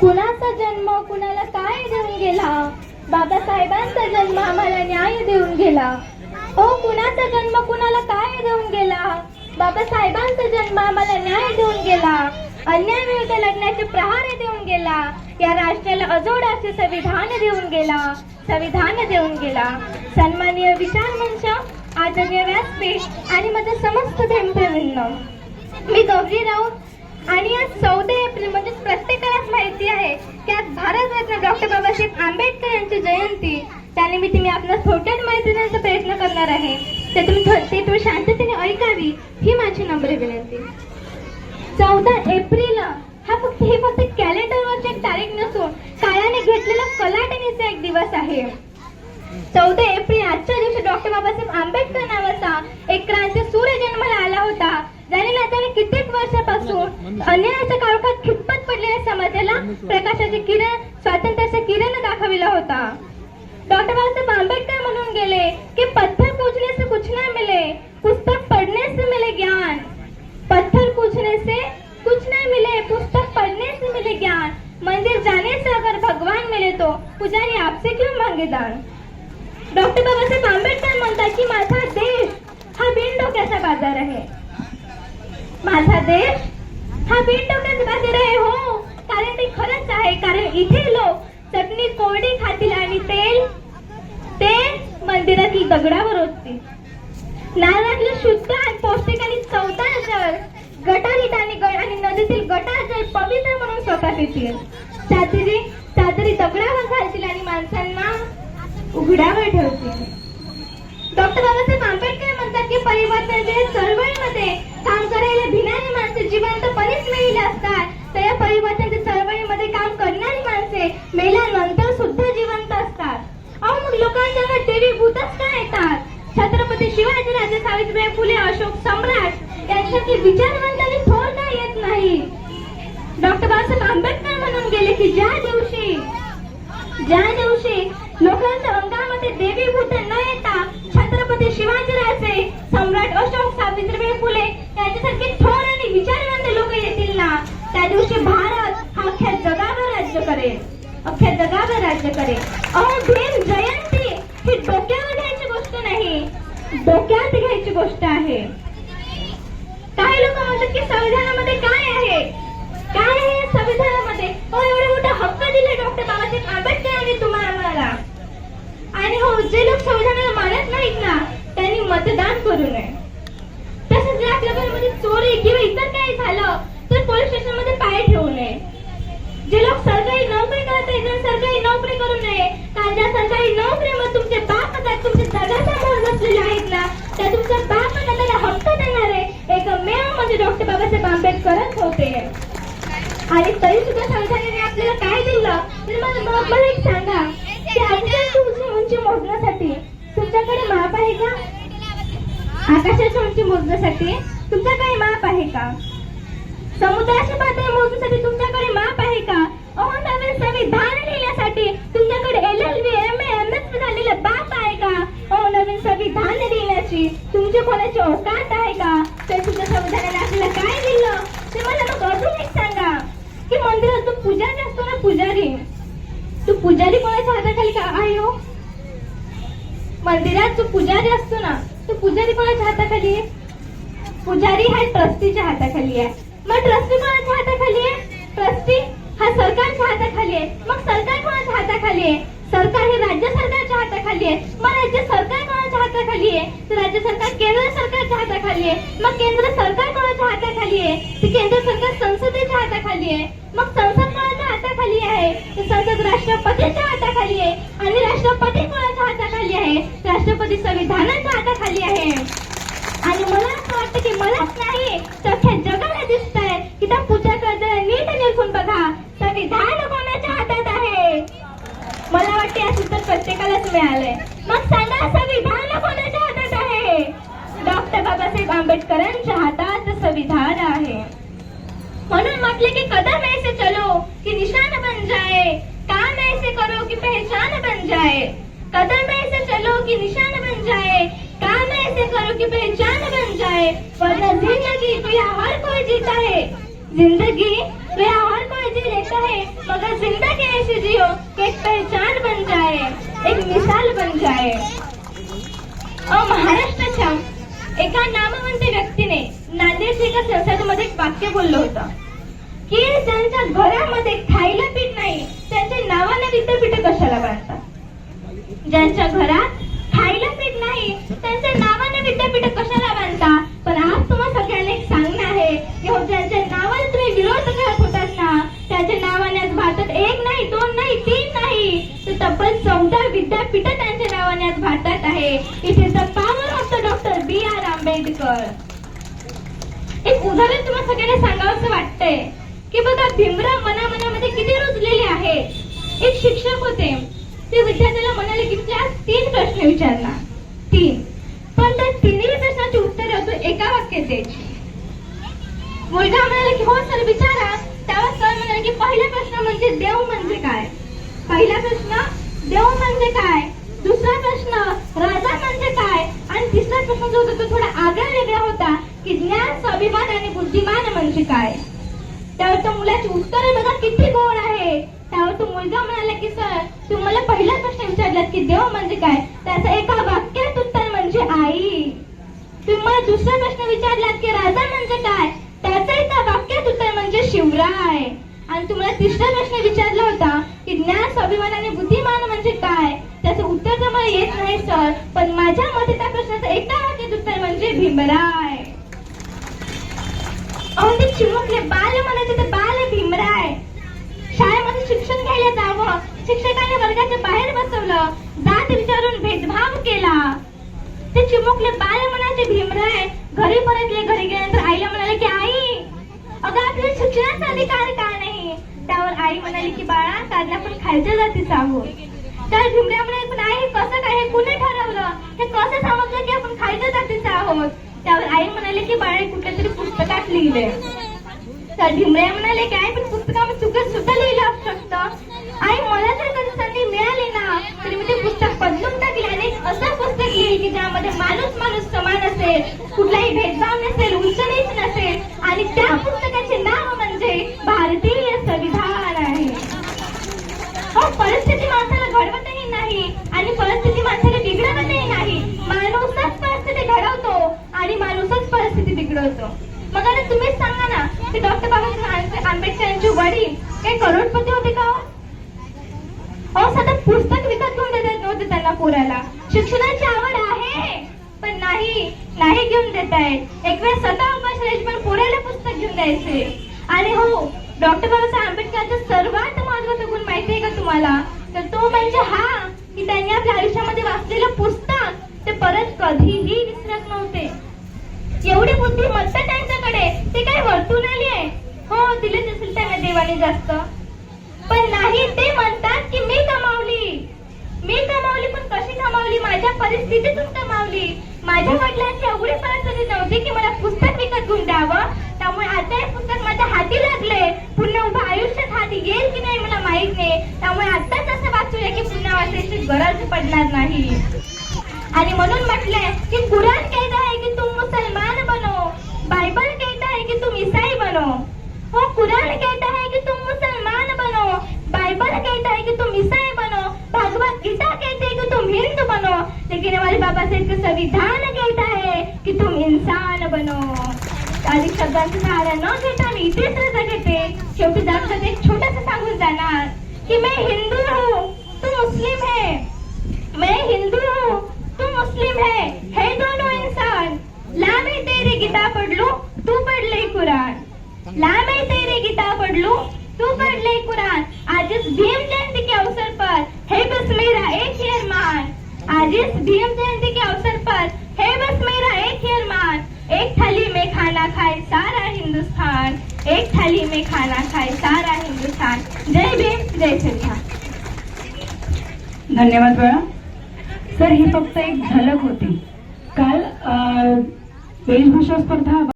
कुणाचा जन्म कुणाला काय देऊन गेला, बाबासाहेबांचा जन्म आम्हाला न्याय देऊन गेला. हो, कुणाचा जन्म कुणाला काय देऊन गेला, बाबासाहेबांचा जन्म आम्हाला न्याय देऊन गेला. अन्यायाविरुद्ध लढण्याचे प्रहार देऊन गेला. या राष्ट्राला अजोड असे संविधान देऊन गेला, संविधान देऊन गेला. सन्माननीय विचार मंच, आदरणीय व्यासपीठ आणि माझं समस्त धर्मप्रेमींनो, मी गौरी राऊत आणि आज 14 एप्रिल म्हणजे प्रत्येकालाच माहिती आहे की आज भारतरत्न डॉक्टर बाबासाहेब आंबेडकर यांची जयंती. त्यानिमित्त मी आपल्याला थोडक्यात माहिती देण्याचा प्रयत्न करणार आहे. ते तुम्ही शांततेने ऐकावी ही माझी नम्र विनंती. 14 एप्रिल हे फक्त कॅलेंडरवरची एक तारीख नसून काळाने घेतलेला कलाटणीचा एक दिवस आहे. 14 एप्रिल आजच्या दिवशी डॉक्टर बाबासाहेब आंबेडकर नावाचा एक क्रांती सूर्य जन्माला आला होता, ज्याने नात्याने कित्येक वर्षापासून अन्यायाच्या काळोखात खितपत पडलेल्या समाजाला प्रकाशाचे किरण, स्वातंत्र्याचा किरण दाखविला होता. डॉक्टर बाबासाहेब आंबेडकर म्हणून गेले की पत्थर पूजने से कुछ ना मिले, पुस्तक पढ़ने से मिले ज्ञान. पत्थर पूजने से कुछ ना मिले, पुस्तक पढ़ने से मिले ज्ञान. मंदिर जाने से अगर भगवान मिले तो पुजारी आपसे क्यों मांगे दान. डॉक्टर बाबासाहेब आंबेडकर म्हणतात की माझा देश हा बिनडोक्याचा बाजार आहे. माझा देश हा बिनडोक्याचा बाजार आहे. हो, कारण ते खरंच आहे. कारण इथे लोक चटणी कोरडी खातील आणि तेल ते मंदिरातील दगडावर ओततील. नारळातलं शुद्ध आणि पौष्टिक आणि चवदार जल गटारीत आणि नदीतील गटार जल पवित्र म्हणून स्वतः पितील. चादरी दगडावर घालतील आणि माणसांना उघड्यावर ठेवतील. डॉक्टर बाबासाहेब आंबेडकर म्हणतात की परिवर्तनाच्या चळवळीमध्ये काम करायला भिणारी माणसे जिवंतपणेच मेलेली असतात, तर या परिवर्तनाच्या चळवळीमध्ये काम करणारी माणसे मेल्यानंतर सुद्धा जिवंत असतात. अहो, मग लोकांच्या अंगात देवी भूतच का येतात. छत्रपती शिवाजीराजे, सावित्रीबाई फुले, अशोक सम्राट यांच्यातले विचारवंत आणि थोर का येत नाही. डॉक्टर बाबासाहेब आंबेडकर म्हणून गेले की ज्या दिवशी लोकांच्या अंगामध्ये देवी भूत न येता छत्रपती शिवाजीराजे, सम्राट अशोक, सावित्रीबाई फुले यांच्यासारखे थोर आणि विचारवंत लोक येतील ना, त्या दिवशी भारत हा अख्ख्या जगावर राज्य करेल, अख्ख्या जगावर राज्य करेल. अहो, भीम जयंती ही डोक्यावर घ्यायची गोष्ट नाही, डोक्यात घ्यायची गोष्ट आहे. काही लोक म्हणतात की संविधानामध्ये काय आहे, काय आहे संविधानामध्ये. एवढे मोठे हक्क दिले डॉक्टर बाबासाहेब आंबेडकर यांनी तुम्हाला. आणि हो, जे लोक संविधानाला मानत नाहीत ना, त्यांनी मतदान करू नये. तसंच जर आपल्या घरामध्ये चोरी किंवा इतर काही झालं तर पोलीस स्टेशनमध्ये पाय ठेवू नये. जे लोक सरकारी नोकरी करत आहेत, सरकारी नोकरी करू नये. कारण ज्या सरकारी नोकरीमध्ये तुमचे बाप आहेत, तुमचे दगासमोर बसलेले आहेत ना, त्या तुमच्या बापाला त्याला हक्क देणारे एकमेव म्हणजे डॉक्टर बाबासाहेब आंबेडकरच होते. आणि तरी सुद्धा संविधानाने आपल्याला काय दिलं तर मला एक सांगा की आकाशाची उंची मोजण्यासाठी तुमच्याकडे माप आहे का. आकाशाची उंची मोजण्यासाठी तुमच्याकडे माप आहे का. समुद्राची पातळी मोजण्यासाठी तुमच्याकडे माप आहे का. अहो, नवीन संविधान लिहिण्यासाठी तुमच्याकडे LLB, MA, MS झालेलं बाप आहे का. अहो, नवीन संविधान लिहिण्याची तुमची कोणाची औकात आहे का. तर सुद्धा संविधानाने आपल्याला काय दिलं ते मला मग अजून एक सांगा की मंदिरात जो पुजारी असतो ना, तो पुजारी कोणाच्या हाताखाली का आहे. हो, मंदिरात जो पुजारी असतो ना, तो पुजारी कोणाच्या हाताखाली आहे. पुजारी हा ट्रस्टीच्या हाताखाली आहे. मग ट्रस्टी कोणाच्या हाताखाली आहे. ट्रस्टी हा सरकारच्या हाताखाली आहे. मग सरकार कोणाच्या हाताखाली आहे. सरकार हे राज्य सरकारच्या हाताखाली आहे. मग राज्य सरकार कोणाच्या हाताखाली आहे. तर राज्य सरकार केंद्र सरकारच्या हाताखाली आहे. मग केंद्र सरकार कोणाच्या हाताखाली आहे. तर केंद्र सरकार संसदेच्या हाताखाली आहे. मग संसद कोणाच्या हाताखाली आहे. तर संसद राष्ट्रपतीच्या हाताखाली आहे. आणि राष्ट्रपती कोणाच्या हाताखाली आहे. राष्ट्रपती संविधानाच्या हाताखाली आहे. आणि मला असं वाटतं की मलाच नाही तर अख्ख्या जगाला दिसत आहे की त्या पुजाऱ्याकडे नीट निरखून बघा, संविधान कोणाच्या हातात आहे. मला वाटते या उत्तर प्रत्येकालाच मिळालंय. मग सांगा, संविधान कोणाच्या हातात आहे. डॉक्टर बाबासाहेब आंबेडकरांच्या हातात संविधान आहे. म्हणून म्हटले की कदम ऐसे चलो की निशान बन जाए, काम ऐसे करो की पहचान बन जाए. कदम ऐसे चलो की निशान बन जाए, काम ऐसे करो कि पहचान बन जाए. वरना जिंदगी तो यहाँ हर कोई जीता है, जिंदगी वे और कोई जी लेता है, मगर जिंदगी ऐसी जियो कि एक पहचान बन जाए, एक मिसाल बन जाए. महाराष्ट्राच्या एका नामवंत व्यक्तीने नांदेडच्या एका संसदेमध्ये एक वाक्य बोललं होतं की ज्यांच्या घरामध्ये खायला पीठ नाही त्यांच्या नावाने विद्यापीठ कशाला बांधतात. ज्यांच्या घरात खायला पीठ नाही त्यांच्या नावाने विद्यापीठ कशाला बांधता. पण आज तुम्हाला सगळ्यांना एक सांगणं आहे की हो, ज्यांच्या नावाने तुम्ही विरोध करत होतात ना, त्याच्या नावाने आज भारतात एक नाही, दोन नाही, तीन नाही, तर तब्बल 14 विद्यापीठ त्यांच्या नावाने आज भारतात आहे. It is the power of the doctor B.R. Ambedkar. एक उदाहरण तुम्हाला सगळ्यांना सांगावंसं वाटतंय की बघा, भीमराव मनामध्ये किती रुजलेले आहे. एक शिक्षक होते, ते विद्यार्थ्याला म्हणाले की क्लास 3 प्रश्न विचारणार, 3, पण त्या तिन्ही प्रश्नाची उत्तरे होतो एका वाक्यात द्यायची. मुलगा म्हणाला की हो सर विचारा. तेव्हा सर म्हणाले की पहिला प्रश्न म्हणजे देव म्हणजे काय. पहिला प्रश्न देव म्हणजे काय, दुसरा प्रश्न राजा म्हणजे काय, आणि तिसरा प्रश्न जो होता तो थोडा आगळा वेगळा होता की ज्ञान, स्वाभिमान आणि बुद्धिमान म्हणजे काय. त्यावर तो मुलाची उत्तरे बघा किती गोड आहे. त्यावर तो मुलगा म्हणाला की सर तुम्हाला पहिला प्रश्न विचारलात की देव म्हणजे काय, त्याचं एका वाक्यात उत्तर म्हणजे आई. तुम्हाला दुसरा प्रश्न विचारलात की राजा म्हणजे काय, त्याचं एका वाक्यात उत्तर म्हणजे शिवराय. आणि तुम्हाला तिसरा प्रश्न विचारला होता की ज्ञान, स्वाभिमान आणि बुद्धिमान म्हणजे काय, त्याचं उत्तर तर मला येत नाही सर, पण माझ्या मते त्या प्रश्नाचं एका वाक्यात उत्तर म्हणजे भीमराय. ते चिमुकले बाल म्हणायचे तर बाल भीमराय. शाळेमध्ये शिक्षण घ्यायला जावं, शिक्षकाने वर्गाच्या बाहेर बसवलं, जात विचारून भेदभाव केला. ते चिमुकले बाल म्हणायचे भीमराय. घरी परतले, घरी गेल्यानंतर आईला म्हणाले की आई अगं आपल्या शिक्षणाचा अधिकार का नाही. त्यावर आई म्हणाली की बाळा कारण आपण खालच्या जातीचा आहोत. तर भीमराय म्हणाले पण आई कसं काय, हे कुणी ठरवलं, हे कसं समजलं की आपण खालच्या जातीचा आहोत. त्यावर आई म्हणाले की बाळा कुठल्या तरी पुस्तकात लिहिले. तर भीमराय म्हणाले काय पण पुस्तकामध्ये चुकत सुद्धा लिहिलं असू शकतं. आई मला जर कधी संधी मिळाली ना तरी मी ते पुस्तक बदलून टाकले आणि असं पुस्तक लिहिल की ज्यामध्ये माणूस माणूस समान असेल, कुठलाही भेदभाव नसेल, उंच नीच नसेल, आणि त्या पुस्तकाचे नाव म्हणजे भारतीय संविधान आहे. हो, परिस्थिती माणसाला घडवतही नाही आणि परिस्थिती माणसाला बिघडवतही नाही. माणूसच परिस्थिती घडवतो आणि माणूसच परिस्थिती बिघडवतो. मग आता तुम्हीच सांगा ना की डॉक्टर बाबासाहेब आंबेडकर यांचे वडील काही करोडपती होते का. सतत पुस्तक विकत घेऊन देत नव्हते त्यांना पोराला. शिक्षणाची आवड आहे पण नाही घेऊन देत आहेत. एक वेळ स्वतः उपास राहायचे पण पोराला पुस्तक घेऊन द्यायचे. आणि हो, डॉक्टर बाबासाहेब आंबेडकरांचा सर्वात महत्वाचा गुण माहिती आहे का तुम्हाला, तर तो म्हणजे हा की त्यांनी आपल्या आयुष्यामध्ये वाचलेलं पुस्तक ते परत कधीही विसरत नव्हते. एवढी बुद्धिमत्ता त्यांच्याकडे, ते काय वरतून आली आहे. हो, दिलेच असेल त्यांना देवाने जास्त, पण नाही. ते म्हणतात की मी कमावली पण कशी कमावली, माझ्या परिस्थितीतून कमावली. माझ्या वडिलांची एवढी परिस्थिती नव्हती की मला पुस्तक विकत घेऊन द्यावं, त्यामुळे आता हे पुस्तक माझ्या हाती लागले. पुन्हा उभं आयुष्यात हाती येईल की नाही मला माहित नाही, त्यामुळे आताच असं वाचूया की पुन्हा वाचायची गरज पडणार नाही. आणि म्हणून म्हटलंय की कुराण कहता है की तुम मुसलमान बनो, बाइबल कहता है कि तुम ईसाई बनो. हो, कुराण कहता है कि तुम मुसलमान बनो, बाइबल कहता है कि तुम ईसाई बनो, भगवत गीता कहते है कि तुम हिंदू बनो, लेकिन हमारे बाबा साहेब का संविधान कहता है कि तुम इंसान बनो. अधिक शब्दांचा सहारा न घेता मी इथेच रजा घेते. शेवटी जाता एक छोटंसं सांगून जाणार की मैं हिंदू हूँ तू मुस्लिम है, मैं हिंदू हूँ तू मुस्लिम है दोनों इंसान. ला मैं तेरी गीता पढ़ लूं तू पढ़ ले कुरान, ला मैं तेरी गीता पढ़ लूं तू पढ़ ले कुरान. आज इस भीम जयंती के अवसर पर है बस मेरा एक ही अरमान, आज इस भीम जयंती के अवसर पर है बस मेरा एक ही अरमान. एक थाली में खाना खाए सारा हिंदुस्तान, एक थाली में खाना खाए सारा हिंदुस्तान. जय भीम, जय श्रीराम. धन्यवाद बाळा. सर, ही फक्त एक झलक होती. काल वेशभूषा स्पर्धा